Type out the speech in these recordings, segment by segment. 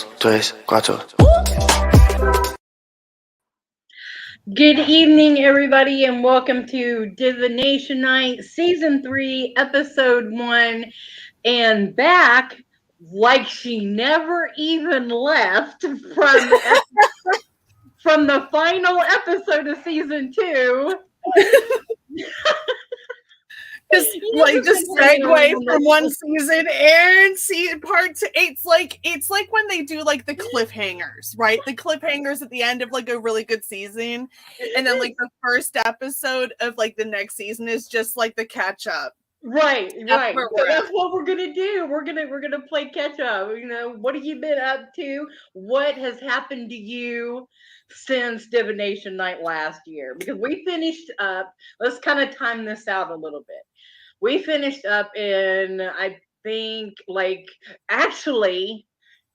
dos, tres, cuatro. Good evening, everybody, and welcome to Divination Night, Season 3, Episode 1, and back like she never even left from the final episode of Season 2. Just segue from one season and see part two. It's like when they do like the cliffhangers, right? The cliffhangers at the end of like a really good season, and then like the first episode of like the next season is just like the catch up. Right. So that's what we're gonna do. We're gonna play catch up. You know, what have you been up to? What has happened to you since Divination Night last year? Because we finished up. Let's kind of time this out a little bit. We finished up in, I think, actually,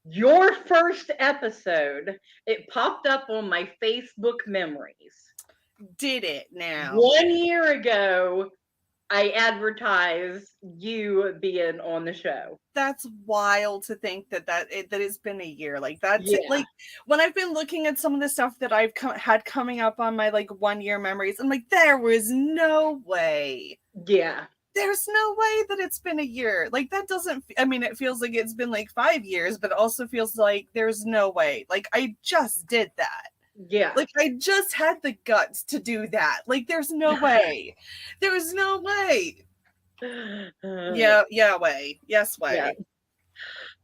your first episode. It popped up on my Facebook memories. Did it now? 1 year ago, I advertised you being on the show. That's wild to think that it's been a year. Like that's like when I've been looking at some of the stuff that I've had coming up on my like 1 year memories, I'm like, there was no way. Yeah. There's no way that it's been a year. Like that doesn't, I mean, it feels like it's been like 5 years, but it also feels like there's no way. Like I just did that. Yeah. Like I just had the guts to do that. Like there's no way. There was no way. Way. Yes, way. Yeah.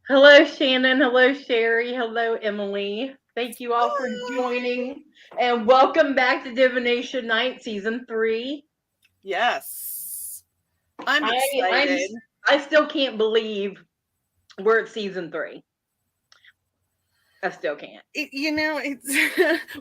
Hello, Shannon. Hello, Sherry. Hello, Emily. Thank you all for joining. And welcome back to Divination Night, Season 3. Yes. I'm excited. I still can't believe we're at Season 3. I still can't. It's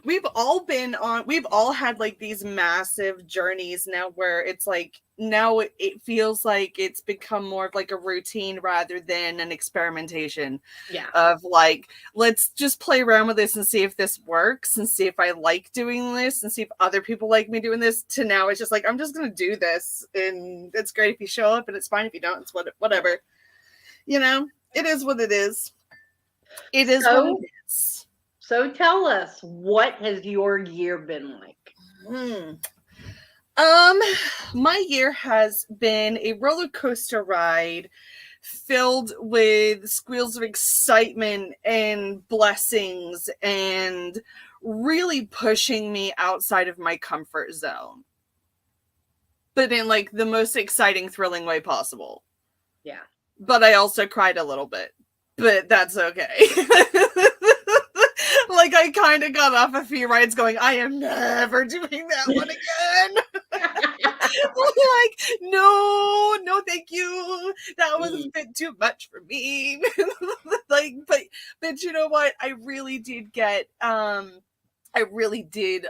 we've all had like these massive journeys now where it's like now it feels like it's become more of like a routine rather than an experimentation. Yeah. Of like, let's just play around with this and see if this works and see if I like doing this and see if other people like me doing this, to now it's just like, I'm just going to do this and it's great if you show up and it's fine if you don't. It's whatever. You know, it is what it is. It is what it is. So tell us, what has your year been like? My year has been a roller coaster ride filled with squeals of excitement and blessings and really pushing me outside of my comfort zone. But in like the most exciting, thrilling way possible. Yeah. But I also cried a little bit. But that's okay. Like I kind of got off a few rides going, I am never doing that one again. Like, no, thank you. That was a bit too much for me. Like, but you know what? I really did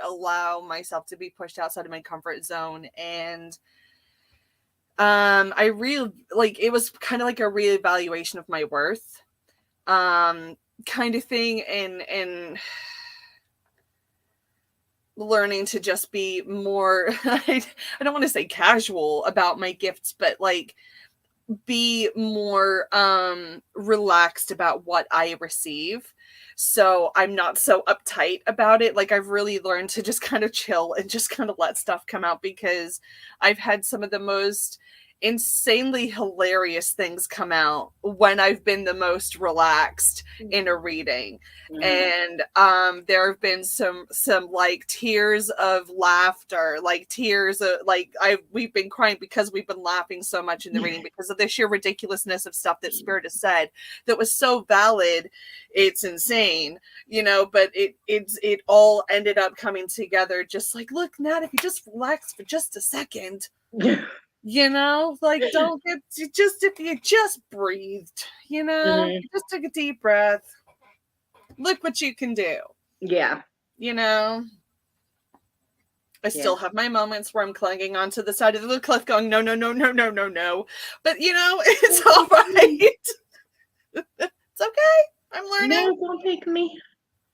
allow myself to be pushed outside of my comfort zone, and I really like, it was kind of like a reevaluation of my worth. Kind of thing, and learning to just be more I don't want to say casual about my gifts, but like be more relaxed about what I receive, so I'm not so uptight about it. Like I've really learned to just kind of chill and just kind of let stuff come out, because I've had some of the most insanely hilarious things come out when I've been the most relaxed in a reading. And there have been some like tears of laughter, like tears of like we've been crying because we've been laughing so much in the reading because of the sheer ridiculousness of stuff that Spirit has said that was so valid. It's insane, you know, but it all ended up coming together just like, look, Nat, if you just relax for just a second. You know, like if you just breathed, you know, just took a deep breath. Look what you can do. Yeah. You know, I still have my moments where I'm clinging onto the side of the cliff going, no. But, you know, it's all right. It's okay. I'm learning. No, don't take me.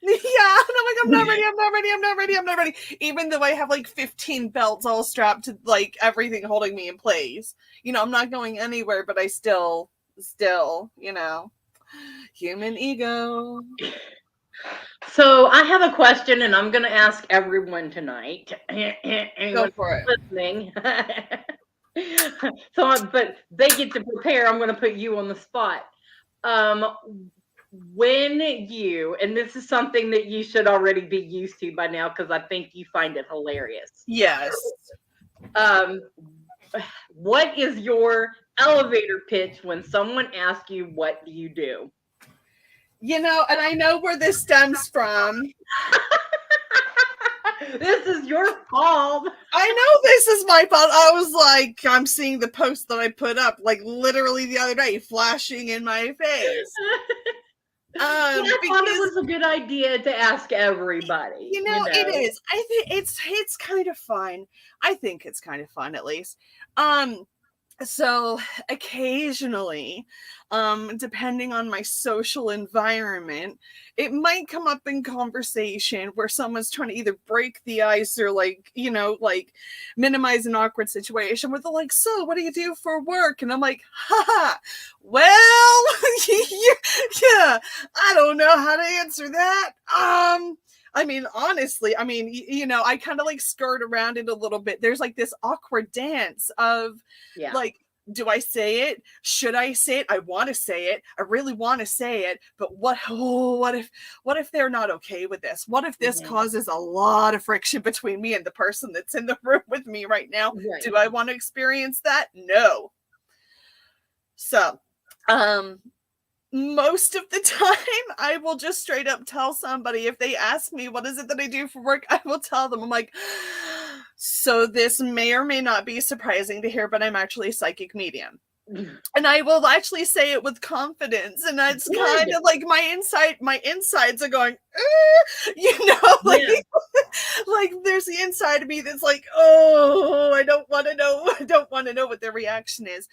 Yeah, and I'm like, I'm not ready. Even though I have like 15 belts all strapped to like everything holding me in place. You know, I'm not going anywhere, but I still, you know. Human ego. So I have a question, and I'm going to ask everyone tonight. Go for it. Listening. But they get to prepare. I'm going to put you on the spot. When you, and this is something that you should already be used to by now, because I think you find it hilarious. Yes. What is your elevator pitch when someone asks you, what do you do? You know, and I know where this stems from. This is your fault. I know this is my fault. I was like, I'm seeing the post that I put up, like literally the other day, flashing in my face. I thought it was a good idea to ask everybody. You know, it is. I think it's kind of fun. I think it's kind of fun, at least. So occasionally, depending on my social environment, it might come up in conversation where someone's trying to either break the ice or like, you know, like minimize an awkward situation where they're like, so what do you do for work? And I'm like, haha, well, yeah, I don't know how to answer that. I mean, honestly, I mean, you know, I kind of like skirt around it a little bit. There's like this awkward dance of like, do I say it? Should I say it? I want to say it. I really want to say it. But what if they're not okay with this? What if this causes a lot of friction between me and the person that's in the room with me right now? Right. Do I want to experience that? No. So, most of the time, I will just straight up tell somebody if they ask me, what is it that I do for work? I will tell them, I'm like, so this may or may not be surprising to hear, but I'm actually a psychic medium. And I will actually say it with confidence. And that's kind of like my insides are going, you know, like, like there's the inside of me that's like, oh, I don't want to know. I don't want to know what their reaction is.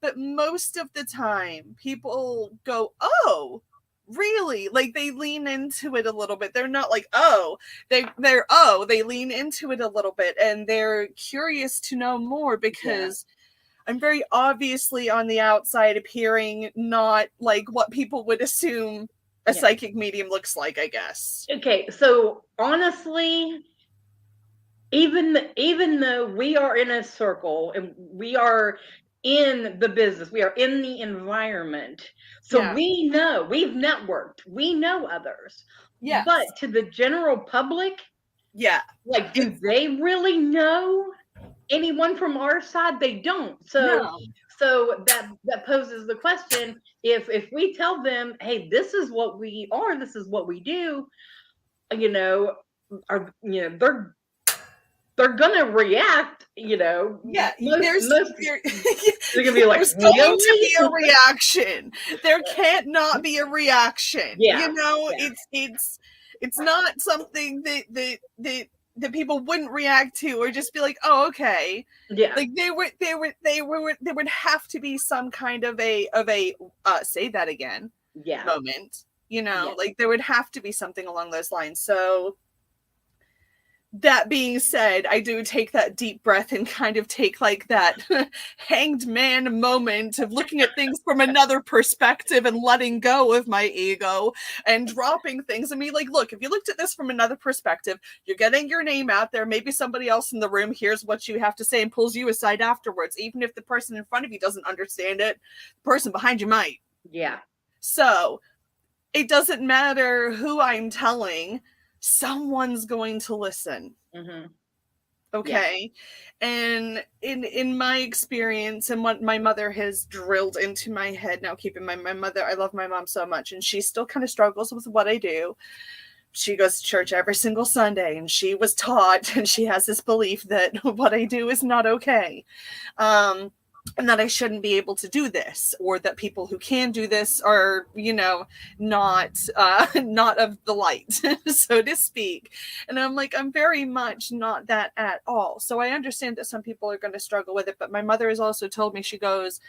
But most of the time people go, oh, really? Like they lean into it a little bit. They're not like, oh, they lean into it a little bit and they're curious to know more because I'm very obviously on the outside appearing not like what people would assume a psychic medium looks like, I guess. Okay, so honestly, even though we are in a circle and we are in the business, we are in the environment, so we know, we've networked, we know others. Yes. But to the general public, like, do they really know anyone from our side? They don't. So that poses the question, if we tell them, hey, this is what we are, this is what we do, you know, they're gonna react, you know. Yeah, there's gonna be like, there's going to be a reaction. There can't not be a reaction. Yeah, you know, it's not something that people wouldn't react to or just be like, oh, okay. Yeah, like there would have to be some kind of a say that again moment. You know, like there would have to be something along those lines. So that being said, I do take that deep breath and kind of take like that hanged man moment of looking at things from another perspective and letting go of my ego and dropping things. I mean, like, look, if you looked at this from another perspective, you're getting your name out there. Maybe somebody else in the room hears what you have to say and pulls you aside afterwards. Even if the person in front of you doesn't understand it, the person behind you might. Yeah. So it doesn't matter who I'm telling. Someone's going to listen. Mm-hmm. Okay. Yeah. And in my experience and what my mother has drilled into my head now, keep in mind, my mother, I love my mom so much and she still kind of struggles with what I do. She goes to church every single Sunday and she was taught and she has this belief that what I do is not okay. And that I shouldn't be able to do this, or that people who can do this are, you know, not of the light, so to speak. And I'm like, I'm very much not that at all. So I understand that some people are going to struggle with it, but my mother has also told me, she goes,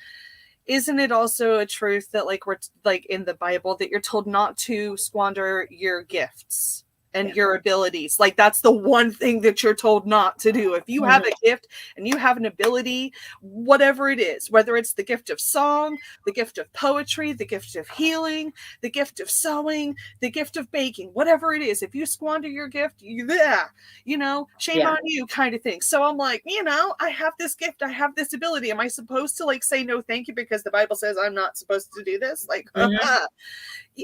isn't it also a truth that like we're like in the Bible that you're told not to squander your gifts? and your abilities. Like, that's the one thing that you're told not to do. If you have a gift and you have an ability, whatever it is, whether it's the gift of song, the gift of poetry, the gift of healing, the gift of sewing, the gift of baking, whatever it is, if you squander your gift, shame on you, kind of thing. So I'm like, I have this gift, I have this ability. Am I supposed to like say no thank you because the Bible says I'm not supposed to do this? Like,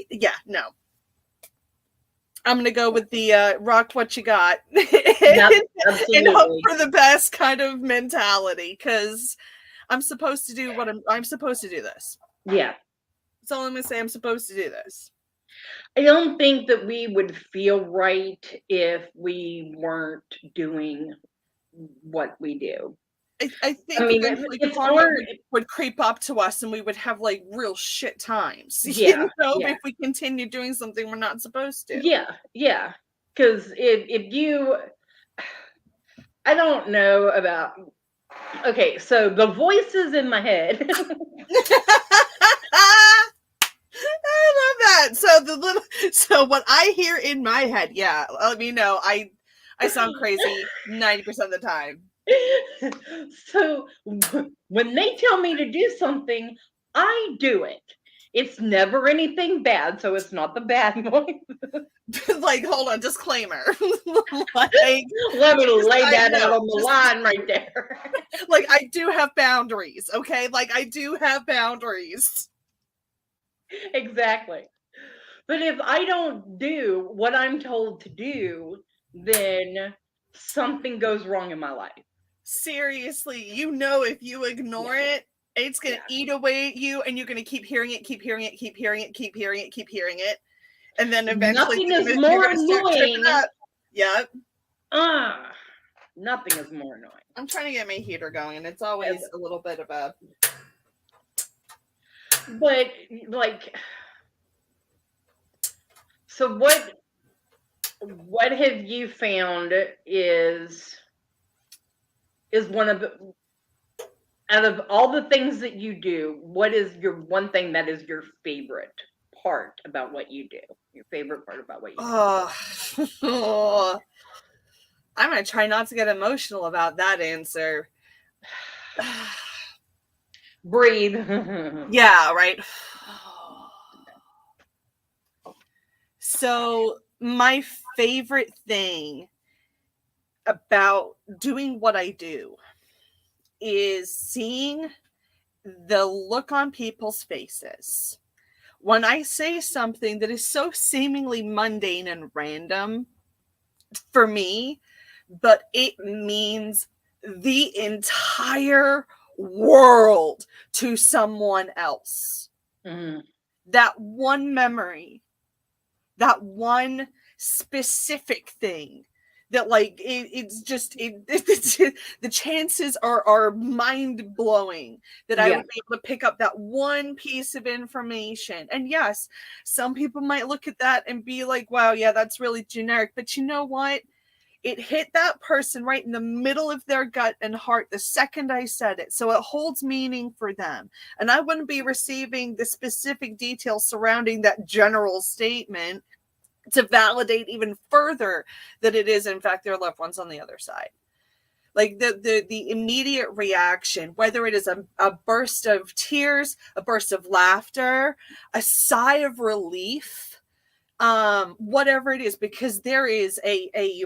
yeah, no. I'm going to go with the rock what you got and hope for the best kind of mentality, because I'm supposed to do what I'm supposed to do this. Yeah. That's all I'm going to say. I'm supposed to do this. I don't think that we would feel right if we weren't doing what we do. I think it would creep up to us and we would have like real shit times. If we continue doing something we're not supposed to. Yeah. Because if you, I don't know about, okay, so the voices in my head. I love that. So what I hear in my head, let me know. I sound crazy 90% of the time. So when they tell me to do something, I do it. It's never anything bad, so it's not the bad voice. Like, hold on, disclaimer. Let me lay that out on the line right there. Like, I do have boundaries, okay? Like, I do have boundaries. Exactly. But if I don't do what I'm told to do, then something goes wrong in my life. Seriously, if you ignore it, it's going to eat away at you, and you're going to keep hearing it. And then eventually nothing is more annoying. Yep. Nothing is more annoying. I'm trying to get my heater going, and it's always a little bit of a... But, like... So what have you found is one of the, out of all the things that you do, what is your one thing that is your favorite part about what you do? Your favorite part about what you do? I'm going to try not to get emotional about that answer. Breathe. Yeah, right. So my favorite thing about doing what I do is seeing the look on people's faces when I say something that is so seemingly mundane and random for me, but it means the entire world to someone else. Mm-hmm. That one memory, that one specific thing that, like, it's just the chances are mind-blowing that I would be able to pick up that one piece of information. And yes, some people might look at that and be like, wow, yeah, that's really generic. But you know what? It hit that person right in the middle of their gut and heart the second I said it. So it holds meaning for them. And I wouldn't be receiving the specific details surrounding that general statement to validate even further that it is, in fact, their loved ones on the other side. Like the immediate reaction, whether it is a burst of tears, a burst of laughter, a sigh of relief, whatever it is, because there is a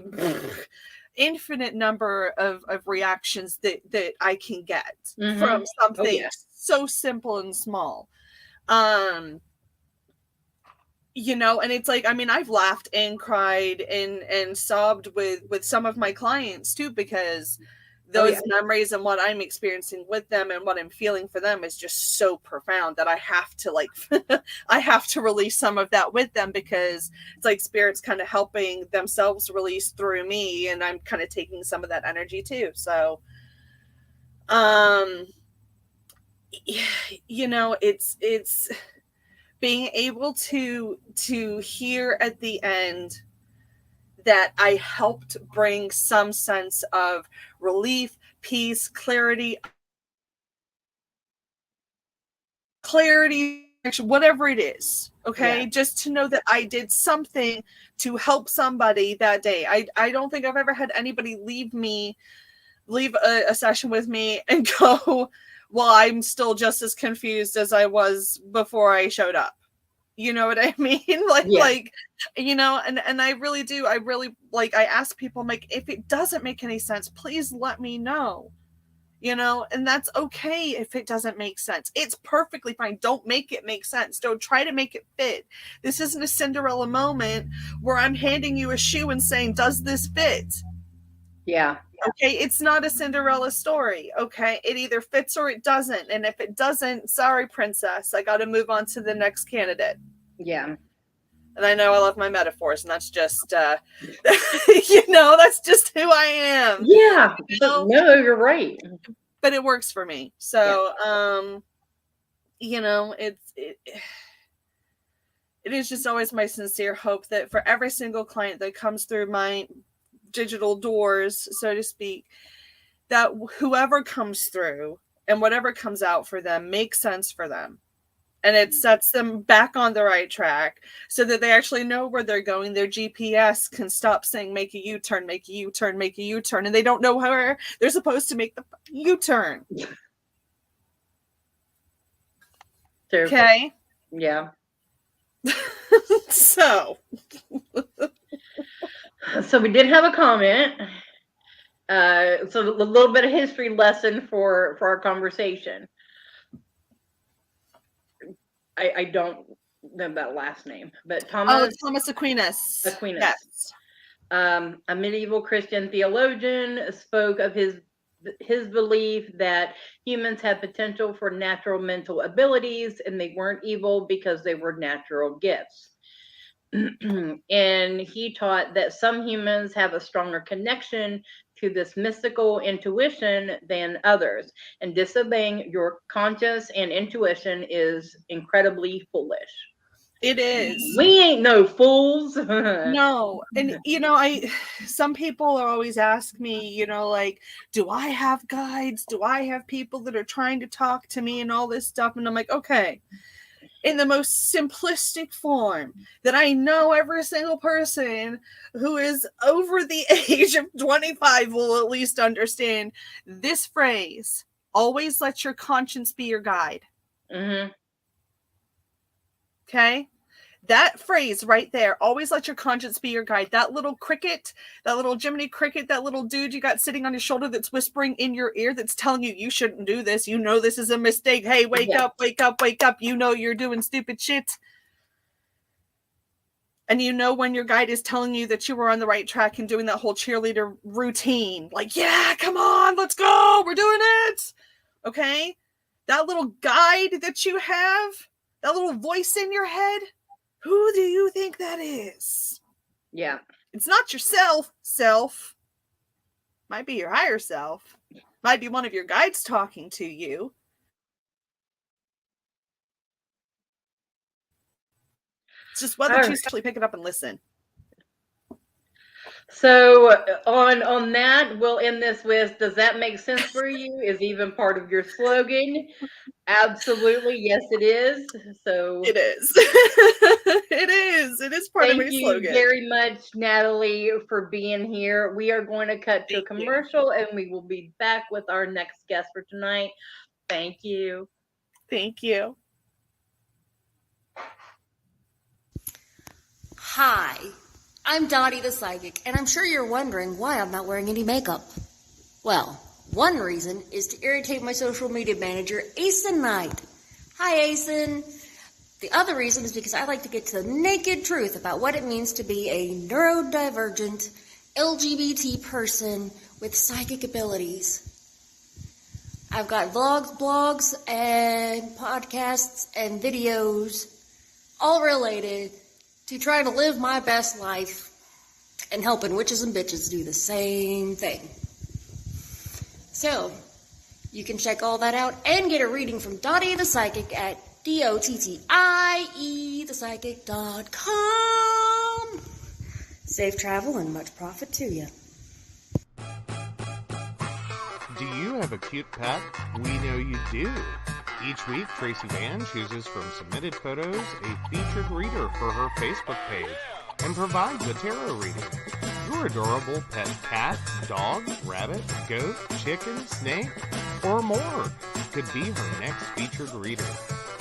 infinite number of reactions that I can get from something so simple and small. And it's like, I mean, I've laughed and cried and sobbed with some of my clients too, because those memories and what I'm experiencing with them and what I'm feeling for them is just so profound that I have to I have to release some of that with them, because it's like spirit's kind of helping themselves release through me, and I'm kind of taking some of that energy too. So, it's being able to hear at the end that I helped bring some sense of relief, peace, clarity whatever it is, okay? Just to know that I did something to help somebody that day. I don't think I've ever had anybody leave a session with me and go, well, I'm still just as confused as I was before I showed up. You know what I mean? Like, you know, and I really do. I really, like, I ask people, I'm like, if it doesn't make any sense, please let me know. You know, and that's okay if it doesn't make sense. It's perfectly fine. Don't make it make sense. Don't try to make it fit. This isn't a Cinderella moment where I'm handing you a shoe and saying, does this fit? Yeah. Okay, it's not a Cinderella story. Okay, it either fits or it doesn't. And if it doesn't, sorry, princess, I got to move on to the next candidate. Yeah. And I know I love my metaphors, and that's just, you know, that's just who I am. Yeah. You know? No, you're right. But it works for me. So, you know, it is just always my sincere hope that for every single client that comes through my digital doors, so to speak, that whoever comes through and whatever comes out for them makes sense for them. And it sets them back on the right track so that they actually know where they're going. Their GPS can stop saying, make a U-turn, make a U-turn, make a U-turn. And they don't know where they're supposed to make the U-turn. Okay? Yeah. So we did have a comment. So a little bit of history lesson for our conversation. I don't know that last name, but Thomas Aquinas. Yes. A medieval Christian theologian spoke of his belief that humans had potential for natural mental abilities and they weren't evil because they were natural gifts. And he taught that some humans have a stronger connection to this mystical intuition than others, and disobeying your conscience and intuition is incredibly foolish. It is. We ain't no fools. No. And, you know, some people are always ask me, you know, like, do I have guides? Do I have people that are trying to talk to me and all this stuff? And I'm like, okay, in the most simplistic form that I know every single person who is over the age of 25 will at least understand this phrase: always let your conscience be your guide. Mm-hmm. Okay? That phrase right there, always let your conscience be your guide. That little cricket, that little Jiminy Cricket, that little dude you got sitting on your shoulder that's whispering in your ear, that's telling you shouldn't do this. You know this is a mistake. Hey, wake up, wake up, wake up. You know you're doing stupid shit. And you know when your guide is telling you that you were on the right track and doing that whole cheerleader routine. Like, yeah, come on, let's go. We're doing it. Okay? That little guide that you have, that little voice in your head, who do you think that is? Yeah. It's not yourself. Might be your higher self. Might be one of your guides talking to you. It's just whether you actually pick it up and listen. So on that, we'll end this with, does that make sense for you? Is even part of your slogan? Absolutely. Yes, it is. So it is. It is part of my slogan. Thank you very much, Natalie, for being here. We are going to cut to a commercial and we will be back with our next guest for tonight. Thank you. Thank you. Hi, I'm Dottie the Psychic, and I'm sure you're wondering why I'm not wearing any makeup. Well, one reason is to irritate my social media manager, Aeson Knight. Hi, Aeson. The other reason is because I like to get to the naked truth about what it means to be a neurodivergent LGBT person with psychic abilities. I've got vlogs, blogs, and podcasts and videos all related to trying to live my best life and helping witches and bitches do the same thing. So, you can check all that out and get a reading from Dottie the Psychic at DOTTIEthepsychic.com. Safe travel and much profit to you. Do you have a cute pet? We know you do. Each week, Tracy Vann chooses from submitted photos a featured reader for her Facebook page and provides a tarot reading. Your adorable pet cat, dog, rabbit, goat, chicken, snake, or more could be her next featured reader.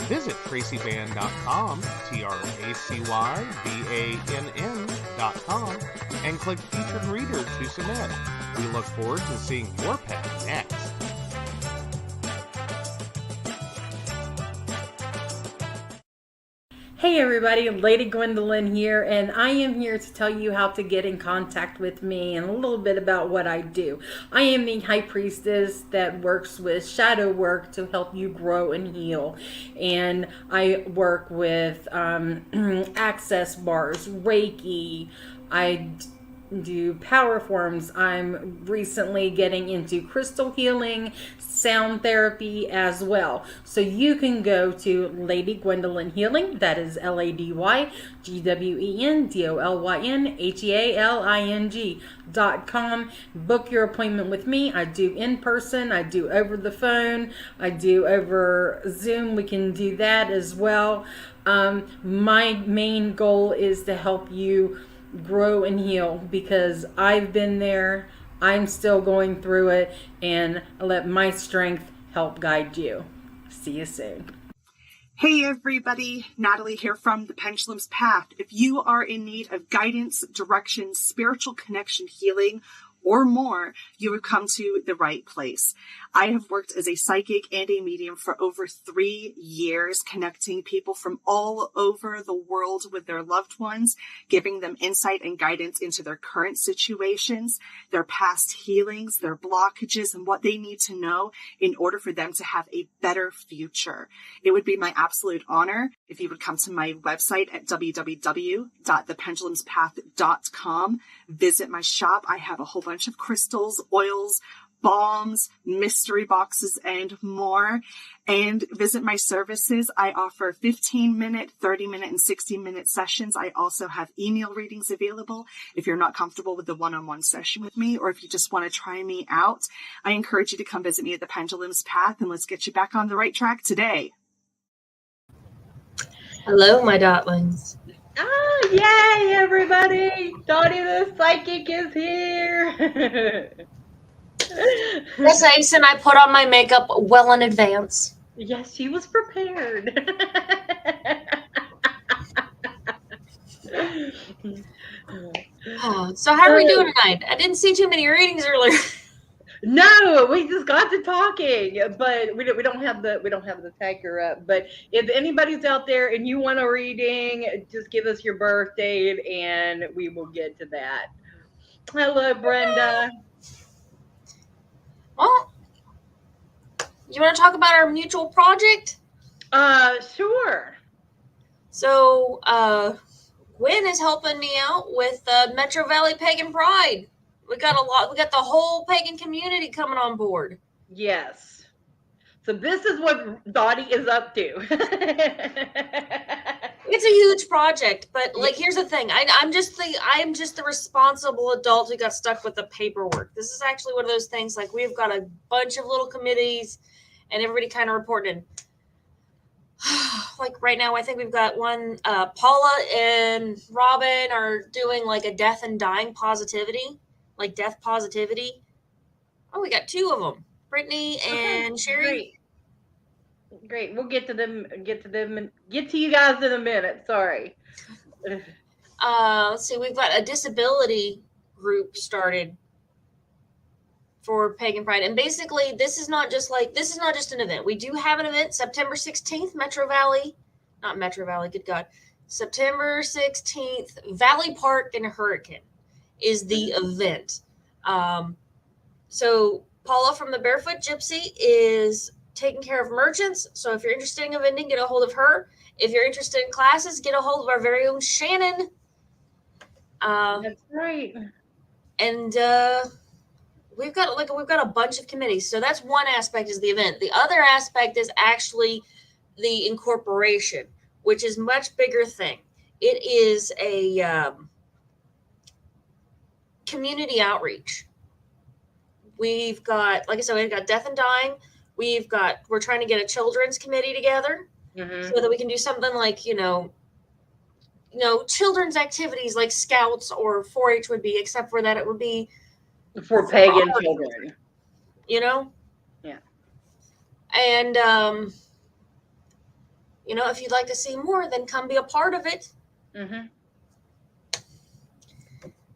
Visit tracyvann.com, TracyVann.com, and click Featured Reader to submit. We look forward to seeing your pet next. Hey everybody, Lady Gwendolyn here, and I am here to tell you how to get in contact with me and a little bit about what I do. I am the High Priestess that works with shadow work to help you grow and heal. And I work with access bars, Reiki, I do power forms. I'm recently getting into crystal healing, sound therapy as well. So you can go to Lady Gwendolyn Healing, that is LadyGwendolynHealing.com. Book your appointment with me. I do in person, I do over the phone, I do over Zoom. We can do that as well. My main goal is to help you grow and heal, because I've been there, I'm still going through it, and let my strength help guide you. See you soon. Hey everybody, Natalie here from The Pendulum's Path. If you are in need of guidance, direction, spiritual connection, healing, or more, you have come to the right place. I have worked as a psychic and a medium for over 3 years, connecting people from all over the world with their loved ones, giving them insight and guidance into their current situations, their past healings, their blockages, and what they need to know in order for them to have a better future. It would be my absolute honor if you would come to my website at www.thependulumspath.com. Visit my shop. I have a whole bunch of crystals, oils, balms, mystery boxes, and more. And visit my services. I offer 15-minute, 30-minute, and 60-minute sessions. I also have email readings available if you're not comfortable with the one-on-one session with me, or if you just want to try me out. I encourage you to come visit me at the Pendulum's Path, and let's get you back on the right track today. Hello, my dotlings. Ah, yay, everybody! Dottie the Psychic is here! Yes, Aeson, I put on my makeup well in advance. Yes, she was prepared. So how are we doing tonight? I didn't see too many readings earlier. No, we just got to talking, but we don't have the tiger up. But if anybody's out there and you want a reading, just give us your birth date and we will get to that. Hello, Brenda. Well, you want to talk about our mutual project? Sure. So, Gwen is helping me out with Metro Valley Pagan Pride. We got the whole pagan community coming on board. Yes. So this is what Dottie is up to. It's a huge project, but like, here's the thing. I'm just the responsible adult who got stuck with the paperwork. This is actually one of those things, like, we've got a bunch of little committees and everybody kind of reported. Like right now, I think we've got one, Paula and Robin are doing like a death and dying positivity, like death positivity. Oh, we got 2 of them, Brittany and Sherry. Great. We'll get to them, and get to you guys in a minute. Sorry. Let's see, we've got a disability group started for Pagan Pride. And basically, this is not just an event. We do have an event September 16th, September 16th, Valley Park in Hurricane is the event. So Paula from the Barefoot Gypsy is taking care of merchants. So if you're interested in a vending, get a hold of her. If you're interested in classes, get a hold of our very own Shannon. That's right. And we've got a bunch of committees. So that's one aspect, is the event. The other aspect is actually the incorporation, which is a much bigger thing. It is a community outreach. We've got, like I said, we've got death and dying. we're trying to get a children's committee together so that we can do something like, children's activities like scouts or 4-H would be, except for that it would be for pagan children. Yeah. And, if you'd like to see more, then come be a part of it.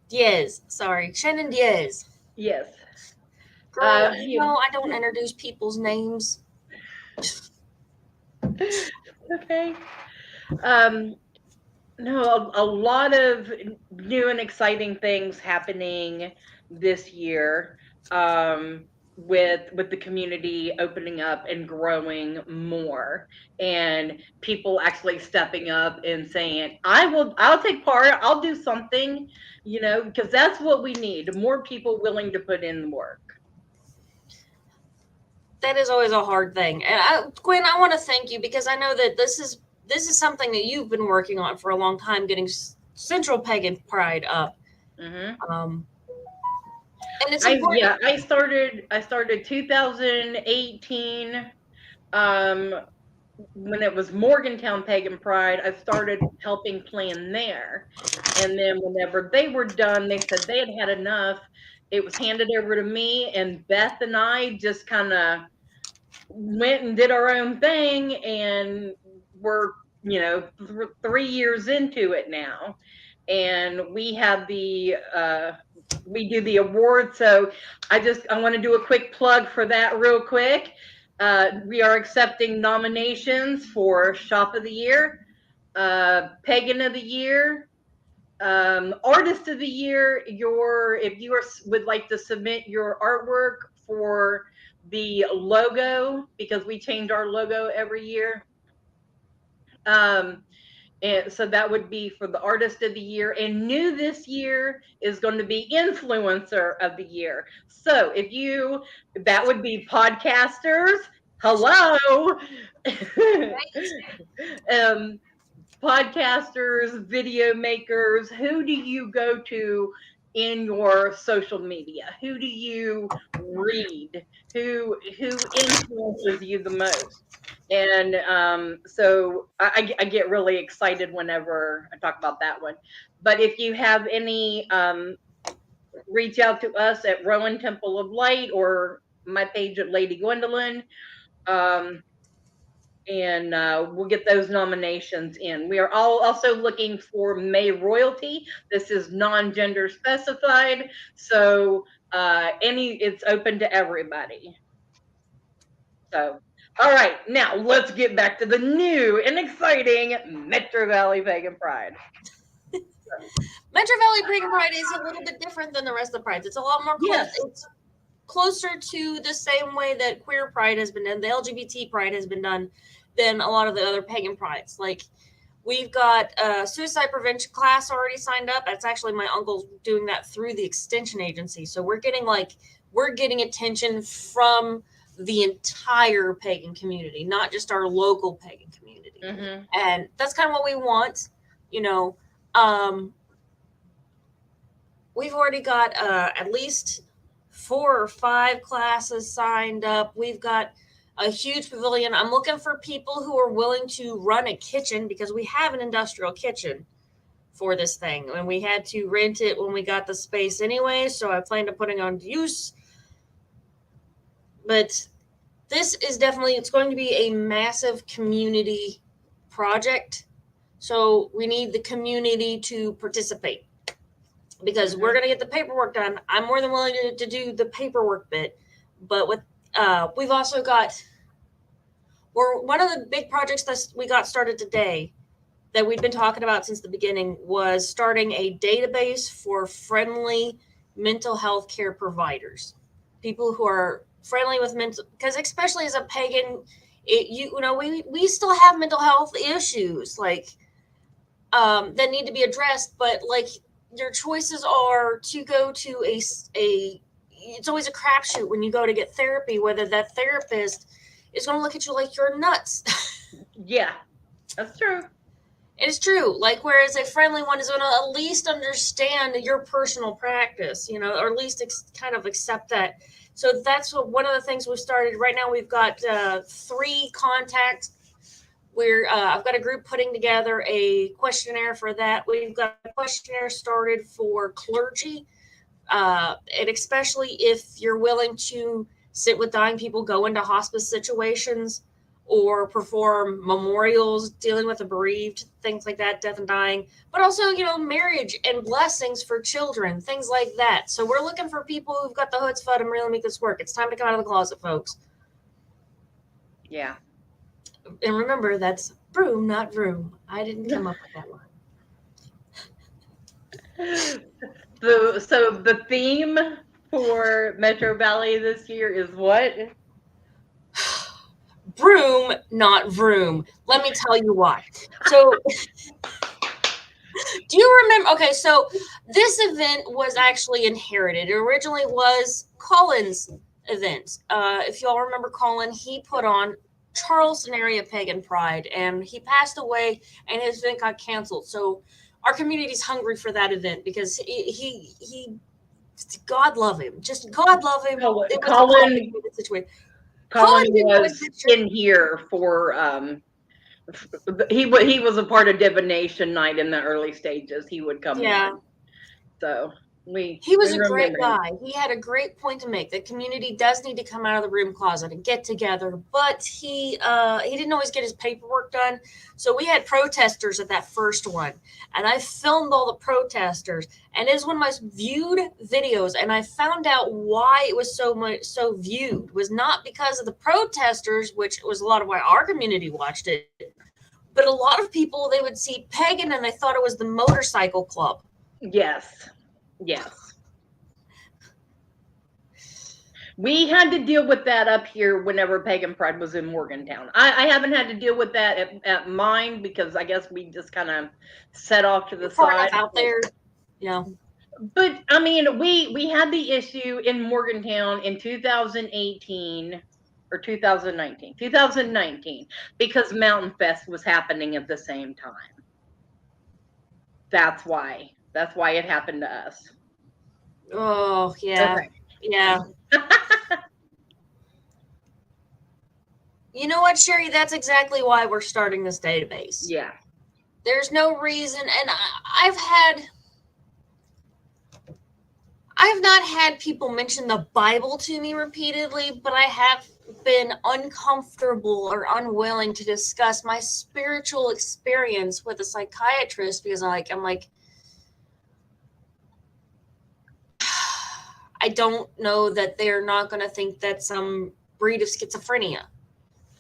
Diaz. Sorry. Shannon Diaz. Yes. Girl, I don't introduce people's names. Okay. No, a lot of new and exciting things happening this year, with the community opening up and growing more, and people actually stepping up and saying, I'll take part, I'll do something, because that's what we need. More people willing to put in the work. That is always a hard thing. And Gwen, I want to thank you, because I know that this is something that you've been working on for a long time, getting Central Pagan Pride up. And it's important. I started 2018, when it was Morgantown Pagan Pride. I started helping plan there, and then whenever they were done, they said they had enough. It was handed over to me, and Beth and I just kind of went and did our own thing, and we're 3 years into it now, and we have we do the award. So I want to do a quick plug for that real quick. We are accepting nominations for Shop of the Year, Pagan of the Year, Artist of the Year. If you would like to submit your artwork for the logo, because we change our logo every year. And so that would be for the Artist of the Year. And new this year is going to be Influencer of the Year. So that would be podcasters. Hello. Podcasters, video makers. Who do you go to in your social media? Who do you read? Who influences you the most? And so I get really excited whenever I talk about that one. But if you have any, reach out to us at Rowan Temple of Light or my page at Lady Gwendolyn, and we'll get those nominations in. We are also looking for May Royalty. This is non-gender specified, so it's open to everybody. So, all right, now let's get back to the new and exciting Metro Valley Pagan Pride. Metro Valley Pagan Pride is a little bit different than the rest of the prides. It's a lot more close. Yes. It's closer to the same way that queer pride has been done, the LGBT pride has been done, than a lot of the other pagan prides. Like, we've got a suicide prevention class already signed up. That's actually my uncle's doing that through the extension agency. So we're getting attention from the entire pagan community, not just our local pagan community. And that's kind of what we want. We've already got at least 4 or 5 classes signed up. We've got a huge pavilion. I'm looking for people who are willing to run a kitchen, because we have an industrial kitchen for this thing, and we had to rent it when we got the space anyway, so I plan to putting on use. But this is it's going to be a massive community project, so we need the community to participate, because we're going to get the paperwork done. I'm more than willing to do the paperwork bit, but we've also got, one of the big projects that we got started today that we've been talking about since the beginning was starting a database for friendly mental health care providers, people who are friendly with mental, because especially as a pagan, we still have mental health issues that need to be addressed, but your choices are to go to it's always a crapshoot when you go to get therapy, whether that therapist is going to look at you like you're nuts. Yeah, that's true. It's true. Whereas a friendly one is going to at least understand your personal practice, or at least kind of accept that So that's one of the things we've started. Right now we've got 3 contacts. I've got a group putting together a questionnaire for that. We've got a questionnaire started for clergy, and especially if you're willing to sit with dying people, go into hospice situations, or perform memorials, dealing with the bereaved, things like that, death and dying, but also, marriage and blessings for children, things like that. So we're looking for people who've got the chutzpah to really make this work. It's time to come out of the closet, folks. Yeah. And remember, that's broom, not vroom. I didn't come up with that line. So the theme for Metro Valley this year is what? Broom, not vroom. Let me tell you why. So, do you remember? Okay, so this event was actually inherited. It originally was Colin's event. If y'all remember Colin, he put on Charleston area Pagan Pride, and he passed away, and his event got canceled. So our community's hungry for that event because he God love him. Just God love him. Colin was in here for he was a part of Divination Night in the early stages. He would come on. So he was a great guy. He had a great point to make. The community does need to come out of the broom closet and get together, but he didn't always get his paperwork done. So we had protesters at that first one, and I filmed all the protesters, and it is one of my most viewed videos. And I found out why it was so viewed was not because of the protesters, which was a lot of why our community watched it, but a lot of people, they would see Pagan and they thought it was the motorcycle club. Yes. We had to deal with that up here whenever Pagan Pride was in Morgantown. I haven't had to deal with that at mine because I guess we just kind of set off to the side. Out there, But I mean, we had the issue in Morgantown in 2018 or 2019 because Mountain Fest was happening at the same time. That's why it happened to us. Oh, yeah. Okay. Yeah. You know what, Sherry? That's exactly why we're starting this database. Yeah. There's no reason, and I've not had people mention the Bible to me repeatedly, but I have been uncomfortable or unwilling to discuss my spiritual experience with a psychiatrist because I'm like, I don't know that they're not going to think that's some breed of schizophrenia.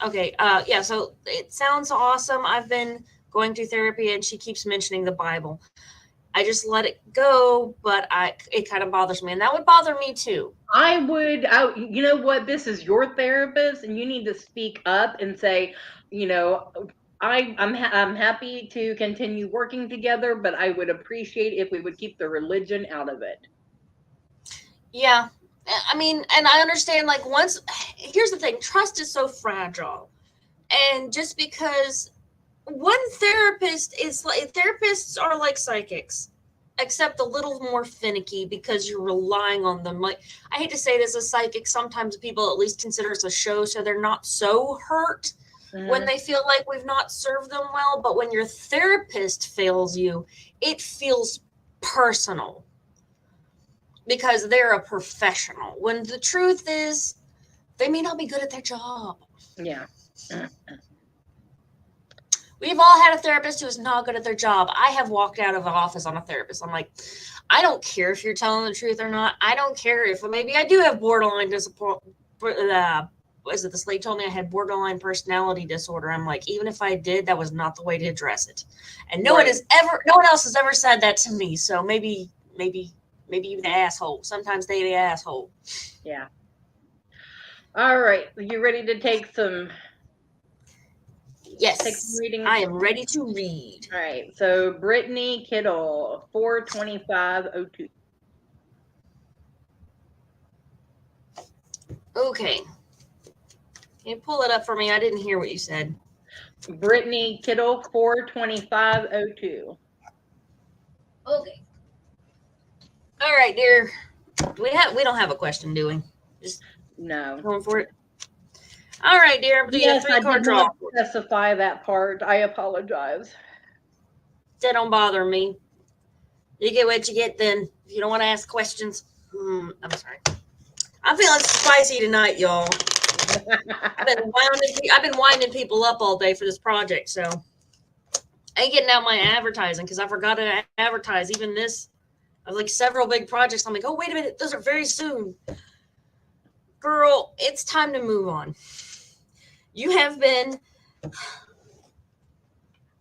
Okay, so it sounds awesome. I've been going through therapy, and she keeps mentioning the Bible. I just let it go, but it kind of bothers me, and that would bother me too. You know what? This is your therapist, and you need to speak up and say, I'm happy to continue working together, but I would appreciate if we would keep the religion out of it. Yeah. I mean, and I understand, here's the thing, trust is so fragile. And just because therapists are like psychics, except a little more finicky because you're relying on them. Like, I hate to say this, as psychics, sometimes people at least consider us a show, so they're not so hurt when they feel like we've not served them well. But when your therapist fails you, it feels personal because they're a professional. When the truth is, they may not be good at their job. Yeah. We've all had a therapist who is not good at their job. I have walked out of an office on a therapist. I'm like, I don't care if you're telling the truth or not. I don't care if maybe I do have borderline this lady told me I had borderline personality disorder. I'm like, even if I did, that was not the way to address it. And no one else has ever said that to me. So maybe you the asshole. Sometimes they the asshole. Yeah. All right. You ready to take some? Yes. I am ready to read. All right. So Brittany Kittle, 42502. Okay. Can you pull it up for me? I didn't hear what you said. Brittany Kittle, 42502. Okay. All right, dear. We don't have a question, do we? Just No. going for it. All right, dear. Do you have Yes, I 3-card did draw? not specify that part. I apologize. That don't bother me. You get what you get then. If you don't want to ask questions. I'm sorry. I'm feeling spicy tonight, y'all. I've been winding people up all day for this project, so I ain't getting out my advertising because I forgot to advertise even this. I have like several big projects. I'm like, oh, wait a minute. Those are very soon. Girl, it's time to move on. You have been,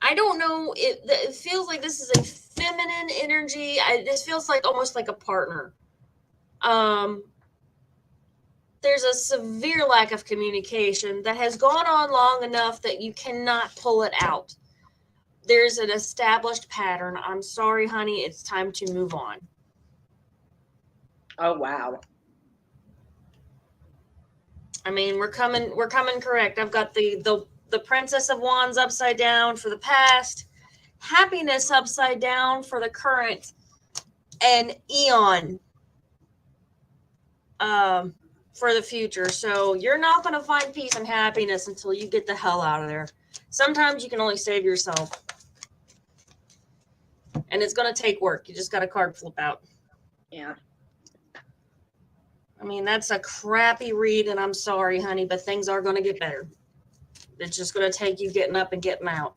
I don't know, it feels like this is a feminine energy. This feels like almost like a partner. There's a severe lack of communication that has gone on long enough that you cannot pull it out. There's an established pattern. I'm sorry, honey. It's time to move on. Oh, wow. I mean, we're coming correct. I've got the Princess of Wands upside down for the past, happiness upside down for the current, and Eon for the future. So you're not going to find peace and happiness until you get the hell out of there. Sometimes you can only save yourself. And it's going to take work. You just got a card flip out. Yeah. I mean, that's a crappy read, and I'm sorry, honey, but things are going to get better. It's just going to take you getting up and getting out.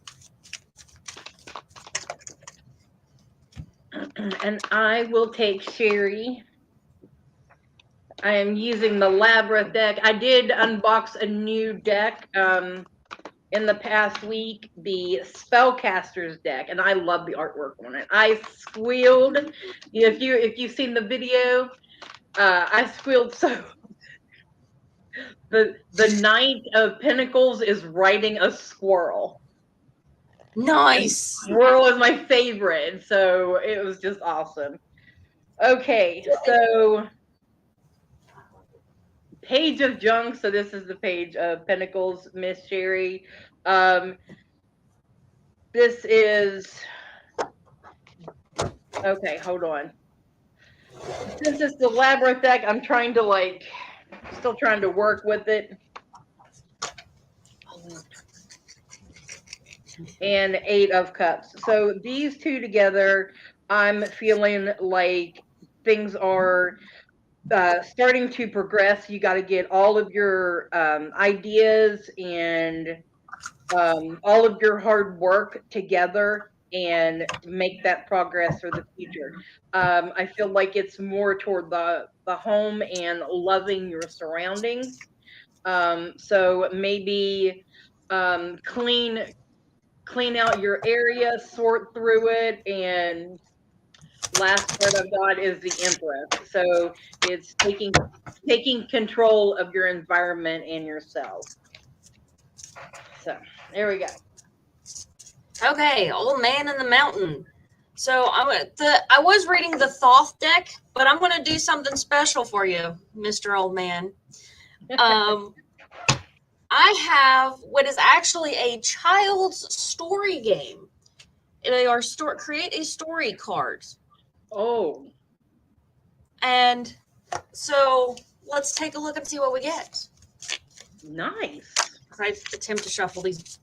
And I will take Sherry. I am using the Labyrinth deck. I did unbox a new deck in the past week, the Spellcasters deck, and I love the artwork on it. I squealed. If you've seen the video, I squealed so. The Knight of Pentacles is riding a squirrel. Nice. Squirrel is my favorite, so it was just awesome. Okay, so Page of Junk. So this is the Page of Pentacles, Miss Sherry. This is okay. Hold on. Since it's the Labyrinth deck, I'm trying to still trying to work with it. And 8 of Cups. So these two together, I'm feeling like things are starting to progress. You got to get all of your ideas and all of your hard work together and make that progress for the future. I feel like it's more toward the home and loving your surroundings. So maybe clean out your area, sort through it, and last card I've got is the Empress. So it's taking control of your environment and yourself. So there we go. Okay, Old Man in the Mountain. So I was reading the Thoth deck, but I'm going to do something special for you, Mr. Old Man. I have what is actually a child's story game. They are create a story card. Oh. And so let's take a look and see what we get. Nice. I attempt to shuffle these.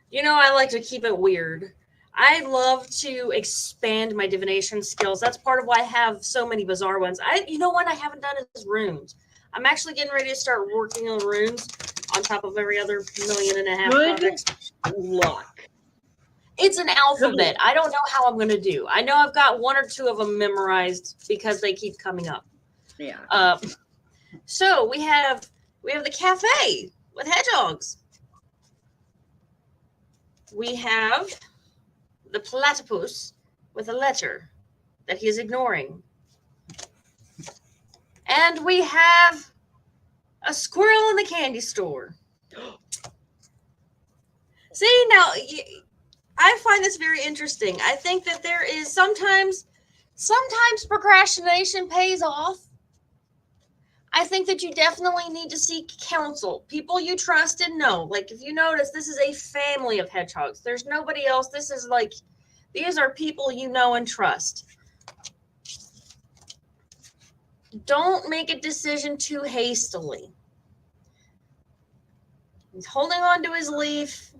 You know, I like to keep it weird. I love to expand my divination skills. That's part of why I have so many bizarre ones. You know what I haven't done is runes. I'm actually getting ready to start working on runes on top of every other 1.5 million projects. Luck. It's an alphabet. I don't know how I'm going to do. I know I've got 1 or 2 of them memorized because they keep coming up. Yeah. So we have the cafe with hedgehogs. We have the platypus with a letter that he is ignoring. And we have a squirrel in the candy store. See, now, I find this very interesting. I think that there is sometimes procrastination pays off. I think that you definitely need to seek counsel. People you trust and know. Like, if you notice, this is a family of hedgehogs. There's nobody else. This is these are people you know and trust. don't make a decision too hastily. He's holding on to his leaf,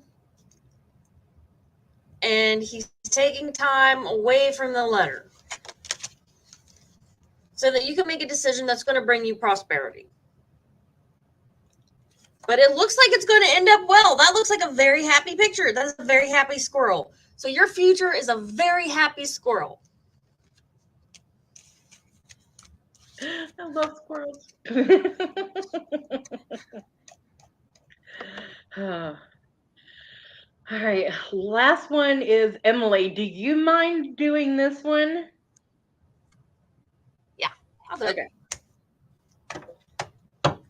and he's taking time away from the letter so that you can make a decision that's going to bring you prosperity. But it looks like it's going to end up well. That looks like a very happy picture. That's a very happy squirrel. So your future is a very happy squirrel. I love squirrels. All right. Last one is Emily. Do you mind doing this one? Yeah, I'll do it.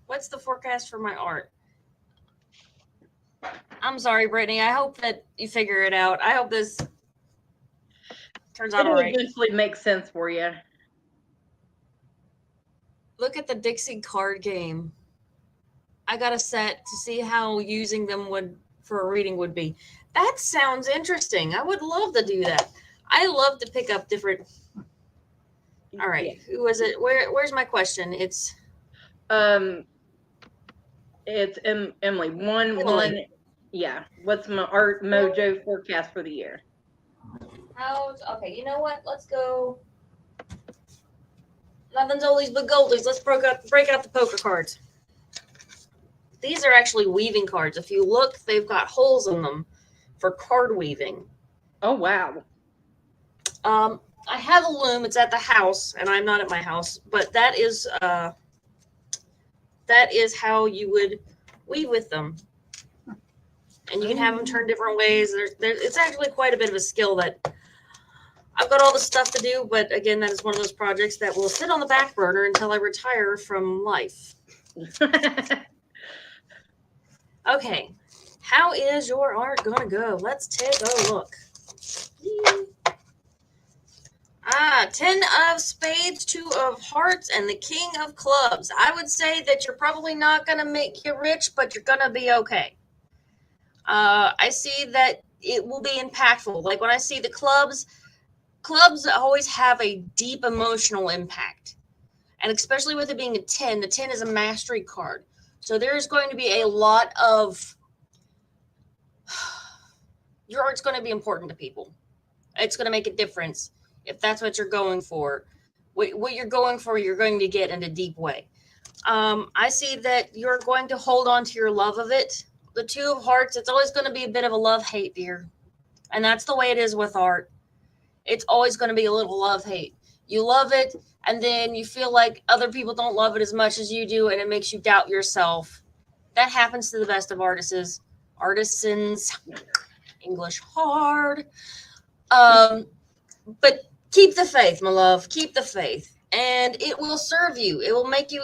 What's the forecast for my art? I'm sorry, Brittany. I hope that you figure it out. I hope this turns out all right. It'll eventually make sense for you. Look at the Dixie card game. I got a set to see how using them for a reading would be. That sounds interesting. I would love to do that. I love to pick up different. All right, yeah. Who was it? Where's my question? It's Emily. One. Yeah. What's my art mojo forecast for the year? Okay, you know what? Let's go. Nothing's oldies but goldies. Let's break out the poker cards. These are actually weaving cards. If you look, they've got holes in them for card weaving. Oh, wow. I have a loom. It's at the house, and I'm not at my house. But that is how you would weave with them. And you can have them turn different ways. It's actually quite a bit of a skill that I've got all the stuff to do. But again, that is one of those projects that will sit on the back burner until I retire from life. Okay. How is your art going to go? Let's take a look. 10 of spades, 2 of hearts, and the king of clubs. I would say that you're probably not going to make you rich, but you're going to be okay. I see that it will be impactful. Like when I see the clubs always have a deep emotional impact. And especially with it being a 10, the 10 is a mastery card. So there's going to be a lot of, your art's going to be important to people. It's going to make a difference if that's what you're going for. What you're going for, you're going to get in a deep way. I see that you're going to hold on to your love of it. The 2 of hearts, it's always going to be a bit of a love-hate, dear. And that's the way it is with art. It's always going to be a little love-hate. You love it, and then you feel like other people don't love it as much as you do, and it makes you doubt yourself. That happens to the best of artisans. English hard. But keep the faith, my love. Keep the faith, and it will serve you. It'll make you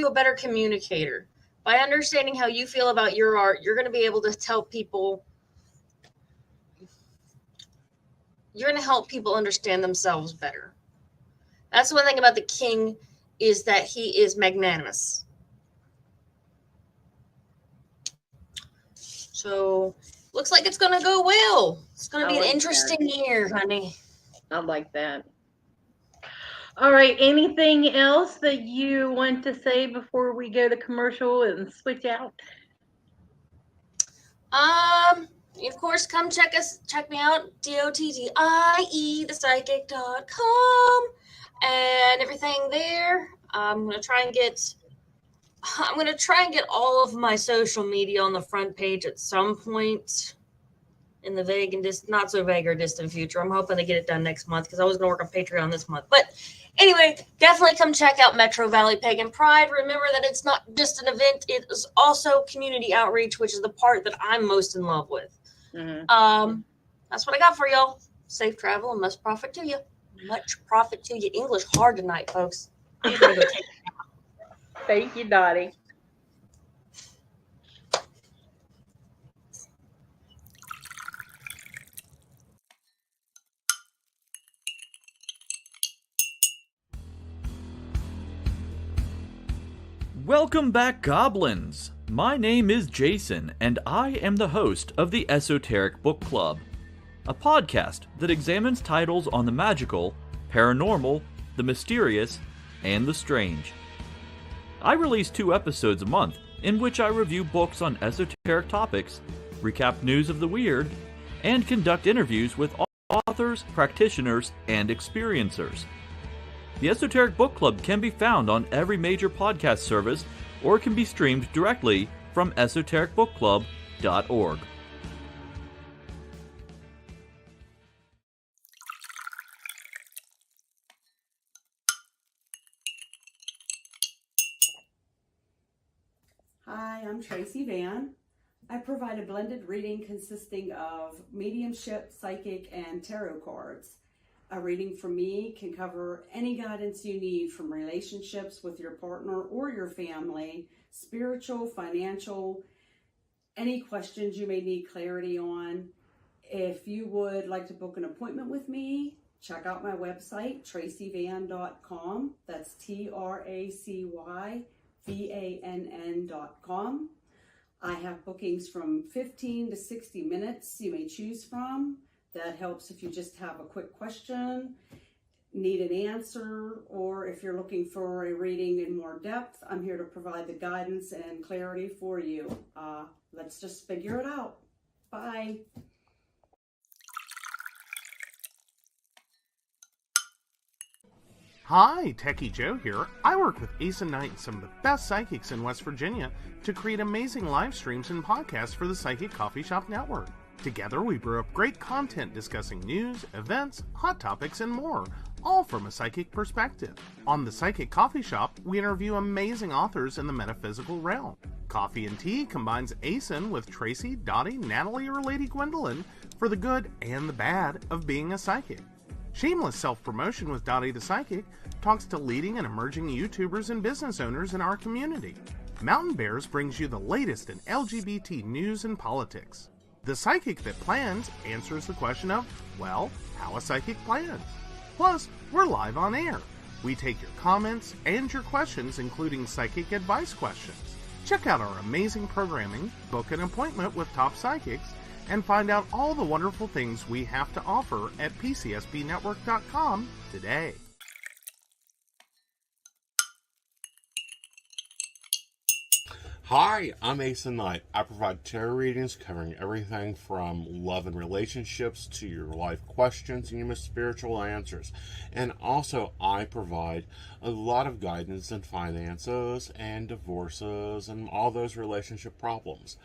a better communicator. By understanding how you feel about your art, you're going to be able to tell people. You're going to help people understand themselves better. That's the one thing about the king, is that he is magnanimous. So, looks like it's going to go well. It's going to be an interesting year, honey. I like that. All right. Anything else that you want to say before we go to commercial and switch out? Of course, come check me out, DOTTIE, thepsychic.com, and everything there. I'm gonna try and get all of my social media on the front page at some point in the vague and not so vague or distant future. I'm hoping to get it done next month because I was gonna work on Patreon this month. But anyway, definitely come check out Metro Valley Pagan Pride. Remember that it's not just an event; it is also community outreach, which is the part that I'm most in love with. Mm-hmm. That's what I got for y'all. Safe travel and much profit to you. Much profit to you. English hard tonight, folks. I'm gonna go take it out. Thank you, Dottie. Welcome back, goblins! My name is Jason, and I am the host of the Esoteric Book Club, a podcast that examines titles on the magical, paranormal, the mysterious, and the strange. I release 2 episodes a month in which I review books on esoteric topics, recap news of the weird, and conduct interviews with authors, practitioners, and experiencers. The Esoteric Book Club can be found on every major podcast service or can be streamed directly from esotericbookclub.org. Hi, I'm Tracy Van. I provide a blended reading consisting of mediumship, psychic, and tarot cards. A reading from me can cover any guidance you need from relationships with your partner or your family, spiritual, financial, any questions you may need clarity on. If you would like to book an appointment with me, check out my website, tracyvann.com. That's TracyVann.com. I have bookings from 15 to 60 minutes you may choose from. That helps if you just have a quick question, need an answer, or if you're looking for a reading in more depth, I'm here to provide the guidance and clarity for you. Let's just figure it out. Bye. Hi, Techie Joe here. I work with Aeson Knight and some of the best psychics in West Virginia to create amazing live streams and podcasts for the Psychic Coffee Shop Network. Together, we brew up great content discussing news, events, hot topics, and more, all from a psychic perspective. On the Psychic Coffee Shop, we interview amazing authors in the metaphysical realm. Coffee and Tea combines Aeson with Tracy, Dottie, Natalie, or Lady Gwendolyn for the good and the bad of being a psychic. Shameless Self-Promotion with Dottie the Psychic talks to leading and emerging YouTubers and business owners in our community. Mountain Bears brings you the latest in LGBT news and politics. The Psychic That Plans answers the question of, well, how a psychic plans. Plus, we're live on air. We take your comments and your questions, including psychic advice questions. Check out our amazing programming, book an appointment with top psychics, and find out all the wonderful things we have to offer at PCSBnetwork.com today. Hi, I'm Aeson Knight. I provide tarot readings covering everything from love and relationships to your life questions and your spiritual answers. And also, I provide a lot of guidance in finances and divorces and all those relationship problems.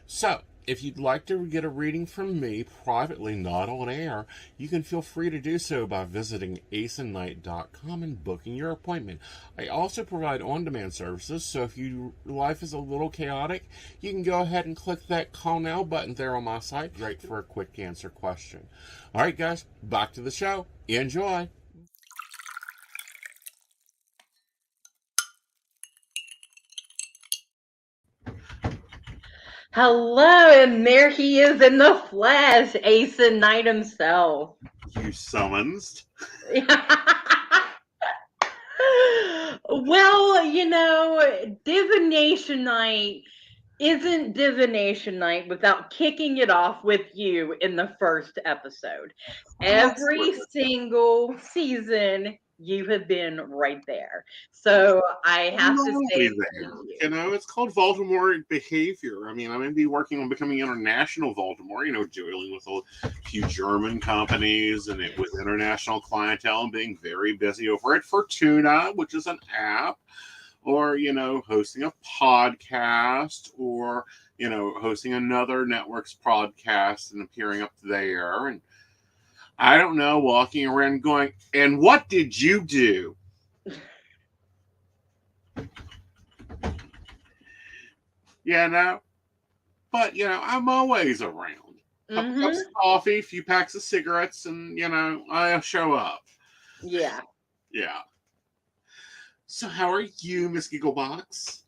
So, if you'd like to get a reading from me privately, not on air, you can feel free to do so by visiting aesonknight.com and booking your appointment. I also provide on-demand services, so if your life is a little chaotic, you can go ahead and click that call now button there on my site. Great for a quick answer question. All right, guys, back to the show. Enjoy. Hello, and there he is in the flesh, Aeson Knight himself. You summonsed. Well, you know, Divination Night isn't Divination Night without kicking it off with you in the first episode. Every single season, you have been right there. So I have to say, you know, it's called Voldemort behavior. I mean, I'm going to be working on becoming international Voldemort, you know, dealing with a few German companies and with international clientele and being very busy over at Fortuna, which is an app, or, you know, hosting a podcast, or, you know, hosting another network's podcast and appearing up there. And I don't know, walking around going, and what did you do? Yeah, no. But, you know, I'm always around. Couple cups of coffee, a few packs of cigarettes, and, you know, I show up. Yeah. Yeah. So how are you, Miss Gigglebox?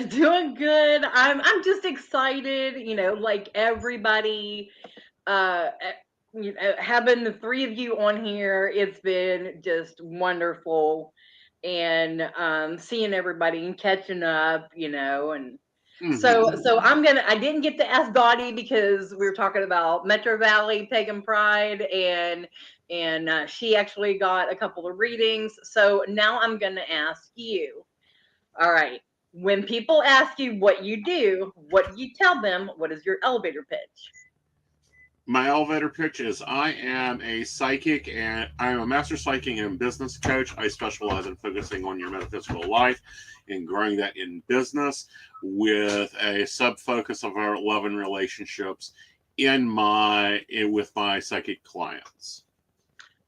Doing good. I'm just excited, you know, like everybody, you know, having the three of you on here, it's been just wonderful. And seeing everybody and catching up, you know, and So I didn't get to ask Dottie because we were talking about Metro Valley Pagan Pride, and she actually got a couple of readings. So now I'm gonna ask you. All right. When people ask you what you do, what do you tell them? What is your elevator pitch? My elevator pitch is I am a psychic and I'm a master psychic and business coach. I specialize in focusing on your metaphysical life and growing that in business with a sub focus of our love and relationships with my psychic clients.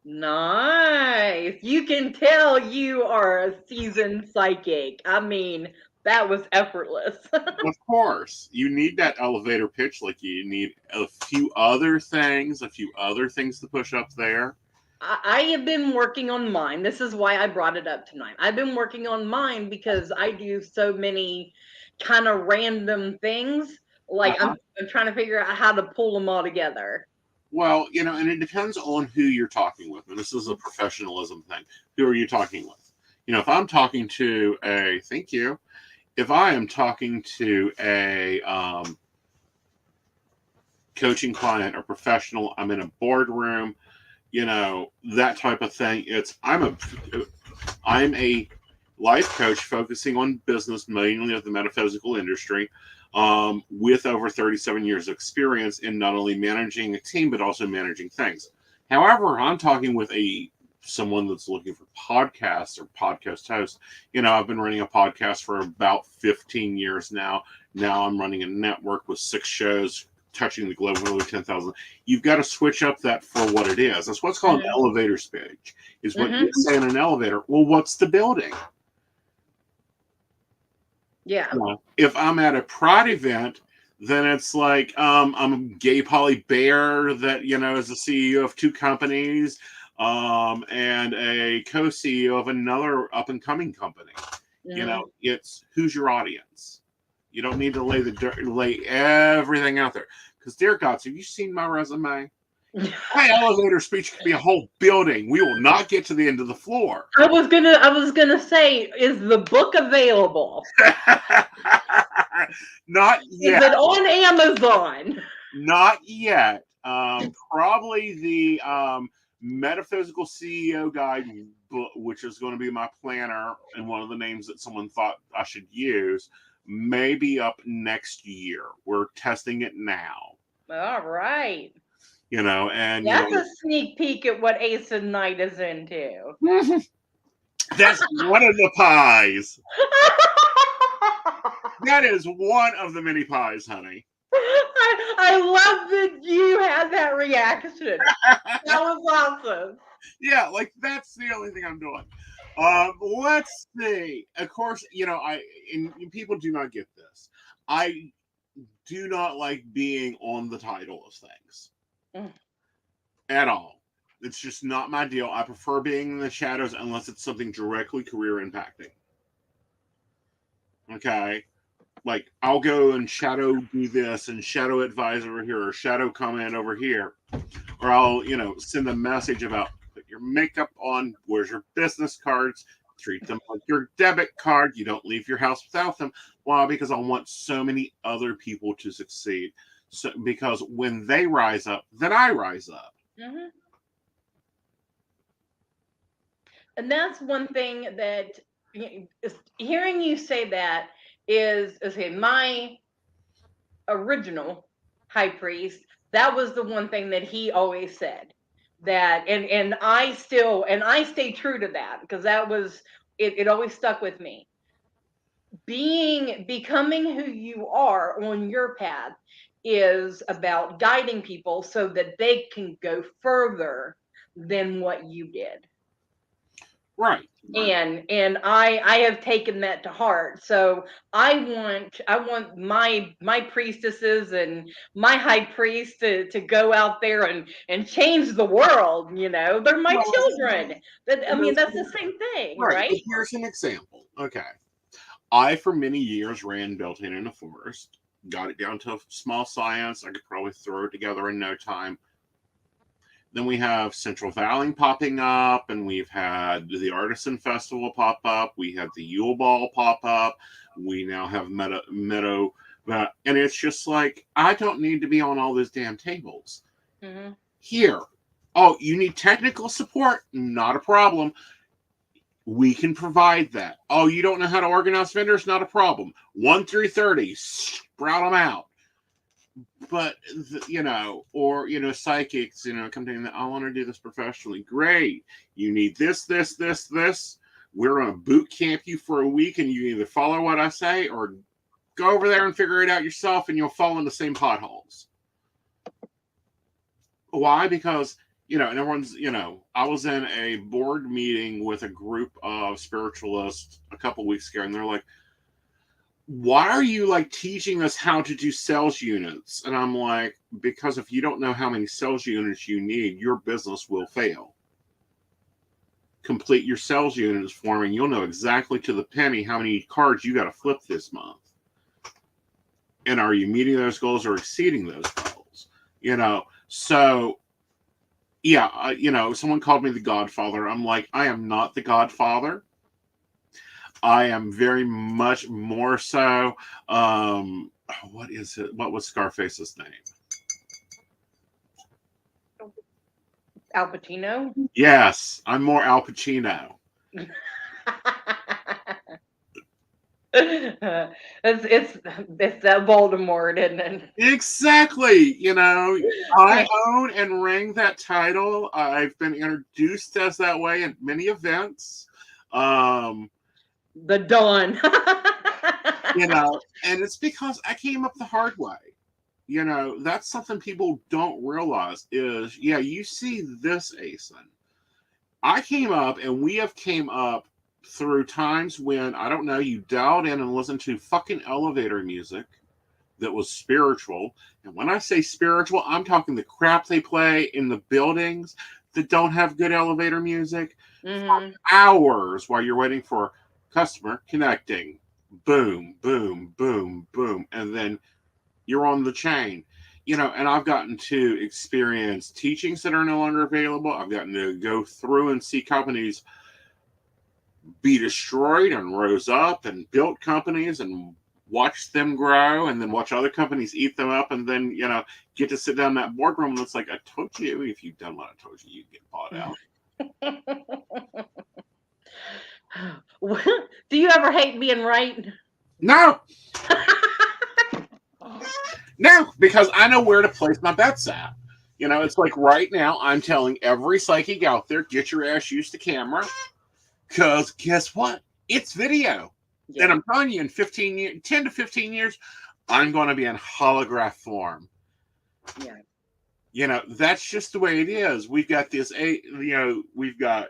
Nice. You can tell you are a seasoned psychic. I mean, that was effortless. Of course, you need that elevator pitch. Like you need a few other things to push up there. I have been working on mine. This is why I brought it up tonight. I've been working on mine because I do so many kind of random things. Like I'm trying to figure out how to pull them all together. Well, and it depends on who you're talking with. And this is a professionalism thing. Who are you talking with? If I'm talking to if I am talking to a coaching client or professional, I'm in a boardroom, that type of thing. I'm a life coach focusing on business, mainly of the metaphysical industry, with over 37 years of experience in not only managing a team, but also managing things. However, I'm talking with someone that's looking for podcasts or podcast hosts. I've been running a podcast for about 15 years now. Now I'm running a network with 6 shows touching the globe with over 10,000. You've got to switch up that for what it is. That's what's called an elevator pitch, is what you say in an elevator. Well, what's the building? Yeah. If I'm at a pride event, then it's like I'm gay poly bear that is the CEO of 2 companies, and a co-CEO of another up-and-coming company. It's who's your audience. You don't need to lay everything out there. Because, dear gods, have you seen my resume? My elevator speech could be a whole building. We will not get to the end of the floor. I was gonna say, is the book available? Not yet. Is it on Amazon? Not yet. Probably the Metaphysical CEO Guide, which is going to be my planner and one of the names that someone thought I should use, may be up next year. We're testing it now. All right. And that's a sneak peek at what Aeson Knight is into. That's one of the pies. That is one of the many pies, honey. I love that you had that reaction. That was awesome. Yeah, like that's the only thing I'm doing. Let's see. Of course, and people do not get this. I do not like being on the title of things at all. It's just not my deal. I prefer being in the shadows unless it's something directly career impacting. Okay. Like I'll go and shadow do this and shadow advise over here or shadow comment over here. Or I'll, send a message about put your makeup on, where's your business cards, treat them like your debit card. You don't leave your house without them. Why? Because I want so many other people to succeed. So because when they rise up, then I rise up. Mm-hmm. And that's one thing that hearing you say that is okay. My original high priest, that was the one thing that he always said, that and I stay true to that, because that was it always stuck with me. Becoming who you are on your path is about guiding people so that they can go further than what you did. Right. And I have taken that to heart. So I want my priestesses and my high priest to go out there and change the world. They're my children. That's the same thing, right? Here's an example. Okay. I for many years ran Beltane in a forest, got it down to a small science. I could probably throw it together in no time. Then we have Central Valley popping up, and we've had the Artisan Festival pop up. We have the Yule Ball pop up. We now have Meadow. And it's just like, I don't need to be on all those damn tables. Mm-hmm. Here. Oh, you need technical support? Not a problem. We can provide that. Oh, you don't know how to organize vendors? Not a problem. 1 through 30, sprout them out. But, or, psychics, come to me, I want to do this professionally. Great. You need this. We're going to boot camp you for a week, and you either follow what I say or go over there and figure it out yourself, and you'll fall in the same potholes. Why? Because, and everyone's, I was in a board meeting with a group of spiritualists a couple weeks ago, and they're like, why are you teaching us how to do sales units? And I'm like, because if you don't know how many sales units you need, your business will fail. Complete your sales units for me, and you'll know exactly to the penny how many cards you got to flip this month. And are you meeting those goals or exceeding those goals? So yeah, someone called me the Godfather. I'm like, I am not the Godfather. I am very much more so. What is it? What was Scarface's name? Al Pacino? Yes, I'm more Al Pacino. It's that Voldemort, isn't it? Exactly. I own and ring that title. I've been introduced as that way in many events. The Dawn. And it's because I came up the hard way. That's something people don't realize is, you see this, Aeson. I came up, and we have came up through times when, I don't know, you dialed in and listened to fucking elevator music that was spiritual. And when I say spiritual, I'm talking the crap they play in the buildings that don't have good elevator music for hours while you're waiting for customer connecting. Boom, boom, boom, boom. And then you're on the chain. And I've gotten to experience teachings that are no longer available. I've gotten to go through and see companies be destroyed and rose up and built companies and watch them grow, and then watch other companies eat them up, and then, get to sit down in that boardroom and it's like, I told you, if you've done what I told you, you'd get bought out. Do you ever hate being right? No. No, because I know where to place my bets at. It's like right now I'm telling every psychic out there, get your ass used to camera. Because guess what? It's video. Yeah. And I'm telling you, in 10 to 15 years, I'm going to be in holograph form. Yeah. That's just the way it is. We've got this, we've got,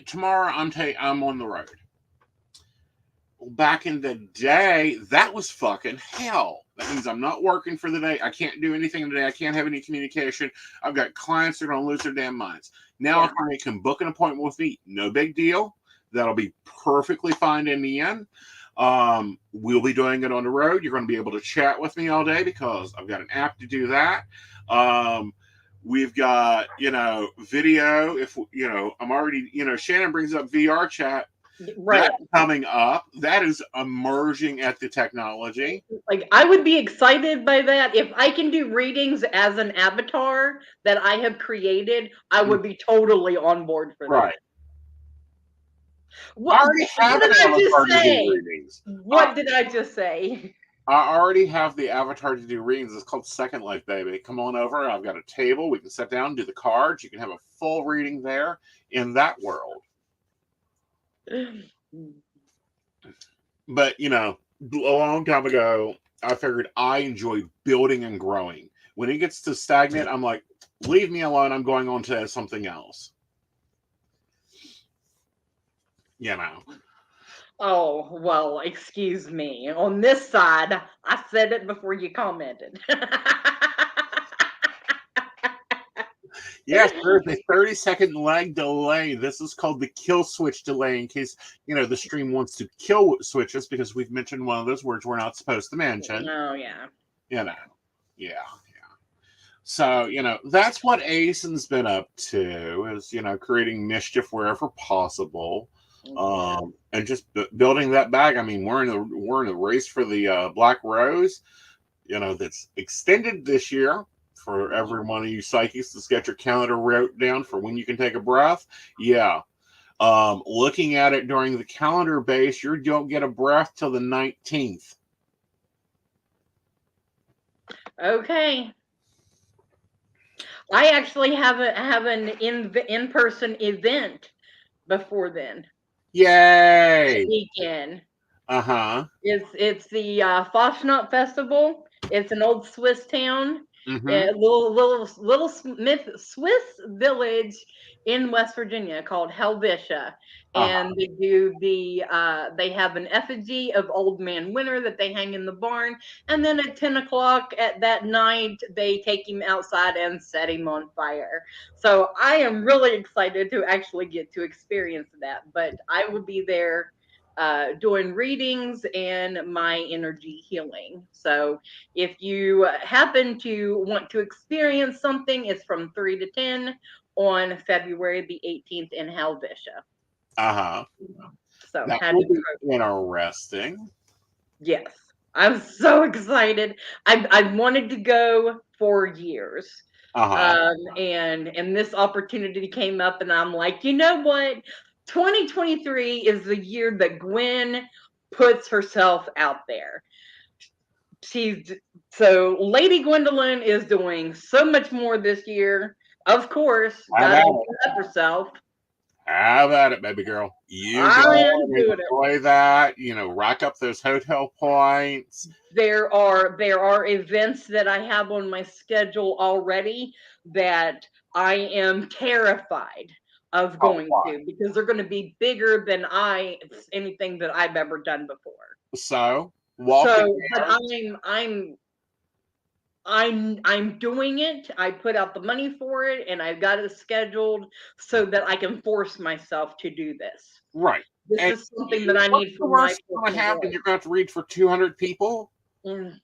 tomorrow I'm on the road. Back in the day, that was fucking hell. That means I'm not working for the day. I can't do anything today. I can't have any communication. I've got clients that are going to lose their damn minds. Now, if I can book an appointment with me, no big deal. That'll be perfectly fine in the end. We'll be doing it on the road. You're going to be able to chat with me all day because I've got an app to do that. We've got, video. If, I'm already, Shannon brings up VR chat. Right. That's coming up. That is emerging at the technology. I would be excited by that. If I can do readings as an avatar that I have created, I would be totally on board for that. Right. What did I just say? What did I just say? I already have the avatar to do readings. It's called Second Life, baby. Come on over. I've got a table. We can sit down and do the cards. You can have a full reading there in that world. But, a long time ago, I figured I enjoy building and growing. When it gets to stagnant, I'm like, leave me alone. I'm going on to something else. Oh, well, excuse me. On this side, I said it before you commented. Yes, there's a 30-second lag delay. This is called the kill switch delay in case, the stream wants to kill switches because we've mentioned one of those words we're not supposed to mention. Oh, yeah. Yeah. So, that's what Aeson's been up to, is, creating mischief wherever possible. And just building that bag. I mean, we're in a race for the Black Rose, that's extended this year for every one of you psychics to get your calendar wrote down for when you can take a breath. Yeah. Looking at it during the calendar base, you don't get a breath till the 19th. Okay. I actually have an in-person event before then. Yay! Weekend. Uh-huh. It's the Foshnot Festival. It's an old Swiss town, Mm-hmm. a little Swiss village in West Virginia called Helvetia. And they do they have an effigy of Old Man Winter that they hang in the barn. And then at 10 o'clock at that night, they take him outside and set him on fire. So I am really excited to actually get to experience that. But I will be there doing readings and my energy healing. So if you happen to want to experience something, it's from 3 to 10 on February the 18th in Helvetia. Uh-huh. So that will be interesting. Yes. I'm so excited. I wanted to go for years. And this opportunity came up, and I'm like, you know what? 2023 is the year that Gwen puts herself out there. So Lady Gwendolyn is doing so much more this year. Of course, gotta up herself. How about it, baby girl? You enjoy that. Rack up those hotel points. There are events that I have on my schedule already that I am terrified of going to, because they're going to be bigger than anything that I've ever done before. But I'm doing it. I put out the money for it, and I've got it scheduled so that I can force myself to do this. Right. This is something that I need for my going to happen. You're going to have to read for 200 people. Mm.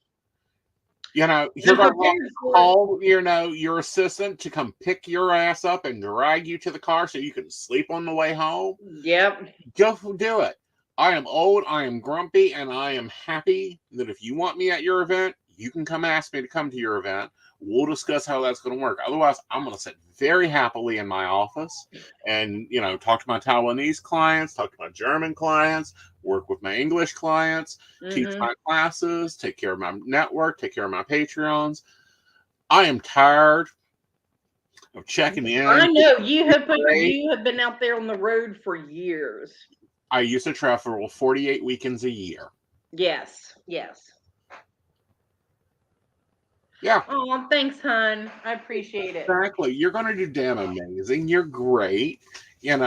You're going to have to call, your assistant to come pick your ass up and drag you to the car so you can sleep on the way home. Yep. Just do it. I am old, I am grumpy, and I am happy that if you want me at your event, you can come ask me to come to your event. We'll discuss how that's going to work. Otherwise, I'm going to sit very happily in my office and, talk to my Taiwanese clients, talk to my German clients, work with my English clients, teach my classes, take care of my network, take care of my Patreons. I am tired of checking in. I know you have been out there on the road for years. I used to travel 48 weekends a year. Yes. Yeah. Oh, thanks, hon. I appreciate it. Exactly. You're going to do damn amazing. You're great. You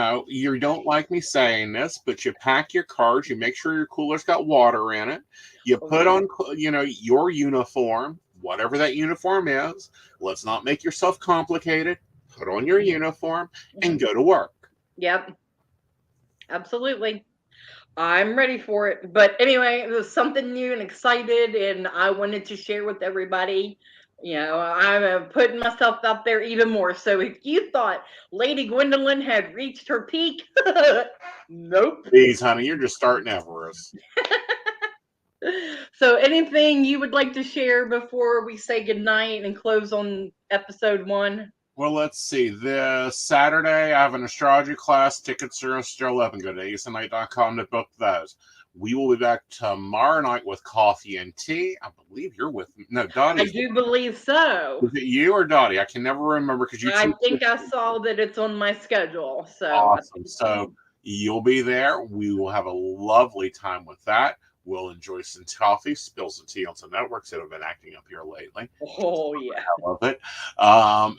don't like me saying this, but you pack your cards. You make sure your cooler's got water in it. You put on, your uniform, whatever that uniform is. Let's not make yourself complicated. Put on your uniform and go to work. Yep. Absolutely. I'm ready for it. But anyway, it was something new and excited, and I wanted to share with everybody. I'm putting myself out there even more. So if you thought Lady Gwendolyn had reached her peak, nope. Please, honey, you're just starting Everest. So anything you would like to share before we say goodnight and close on episode 1? Well, let's see. This Saturday, I have an astrology class. Tickets are still open. Go to aesonknight.com to book those. We will be back tomorrow night with coffee and tea. I believe you're with me. No, Dottie. I do believe so. Is it you or Dottie? I can never remember because you. I think I saw that it's on my schedule. So awesome. So you'll be there. We will have a lovely time with that. We'll enjoy some coffee, spill some tea on some networks that have been acting up here lately. Oh, yeah. I love it.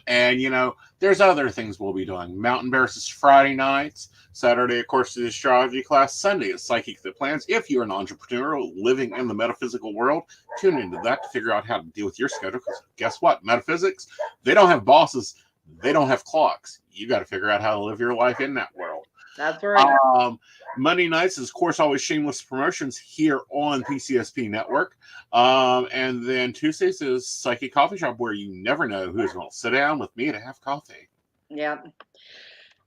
And, there's other things we'll be doing. Mountain Bears is Friday nights. Saturday, of course, is astrology class. Sunday is Psychic That Plans. If you're an entrepreneur living in the metaphysical world, tune into that to figure out how to deal with your schedule. Because guess what? Metaphysics, they don't have bosses. They don't have clocks. You got to figure out how to live your life in that world. That's right. Monday nights is, of course, always shameless promotions here on PCSP Network. And then Tuesdays is Psychic Coffee Shop, where you never know who's going to sit down with me to have coffee. Yep.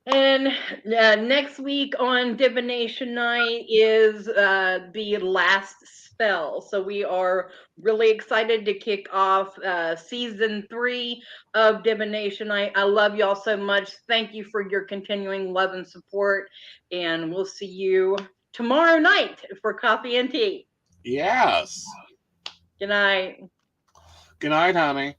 And next week on Divination Night is the last spell. So we are really excited to kick off season 3 of Divination Night. I love y'all so much. Thank you for your continuing love and support. And we'll see you tomorrow night for coffee and tea. Yes. Good night. Good night, honey.